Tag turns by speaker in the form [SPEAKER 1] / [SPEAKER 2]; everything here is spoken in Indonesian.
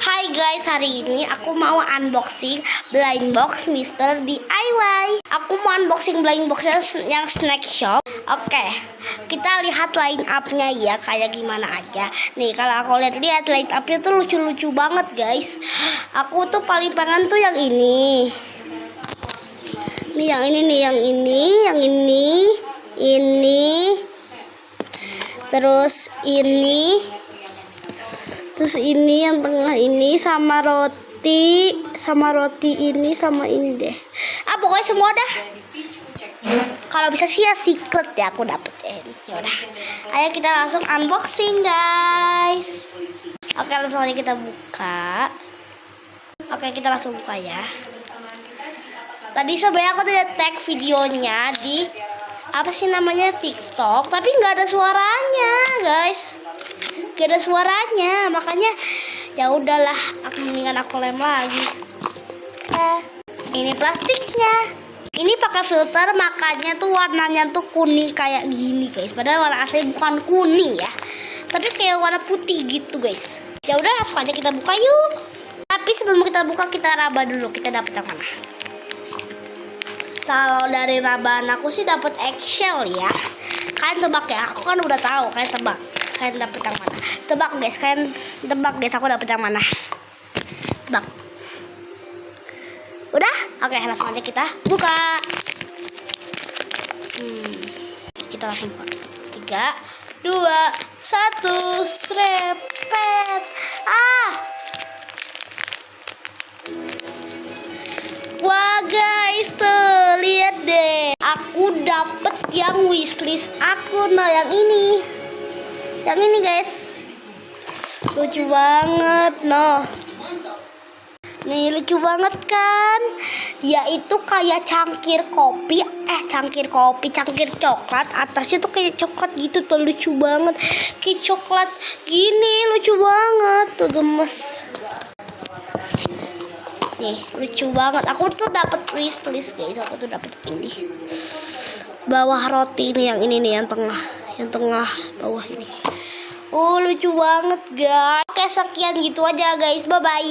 [SPEAKER 1] Hai guys, hari ini aku mau unboxing blind box Mr. DIY. Aku mau unboxing blind box yang snack shop. Oke, kita lihat line up-nya ya, kayak gimana aja. Nih, kalau aku lihat line up-nya tuh lucu-lucu banget guys. Aku tuh paling pengen tuh yang ini. Nih, yang ini nih, yang ini. Terus ini yang tengah ini sama roti ini sama ini deh. Pokoknya semua dah. Kalau bisa sih ya secret ya aku dapetin. Yaudah, ayo kita langsung unboxing guys. Oke, langsung aja kita buka. Oke, kita langsung buka ya. Tadi sebenarnya aku udah tag videonya di TikTok, tapi nggak ada suaranya guys. Gak ada suaranya, makanya ya udahlah, mendingan aku lem lagi. Ini plastiknya. Ini pakai filter, makanya tuh warnanya tuh kuning kayak gini guys. Padahal warna asli bukan kuning ya, tapi kayak warna putih gitu guys. Ya udah, langsung aja kita buka yuk. Tapi sebelum kita buka, kita raba dulu. Kita dapet yang mana? Kalau dari rabaan aku sih dapet eggshell ya. Kalian tebak ya, aku kan udah tahu. Kalian tebak. Kalian dapet yang mana? Tebak guys, aku dapet yang mana? Tebak. Udah? Oke, langsung aja kita buka. Kita langsung buka. 3, 2, 1, strepet. Wah guys, tuh lihat deh. Aku dapet yang wishlist aku, yang ini. Yang ini guys, lucu banget nih, lucu banget kan? Dia itu kayak cangkir coklat, atasnya tuh kayak coklat gitu tuh, lucu banget, kayak coklat gini, lucu banget tuh, gemes nih, lucu banget. Aku tuh dapet wishlist guys, aku tuh dapet ini bawah roti ini, yang ini nih, yang tengah bawah ini. Lucu banget guys. Oke, sekian gitu aja guys, bye bye.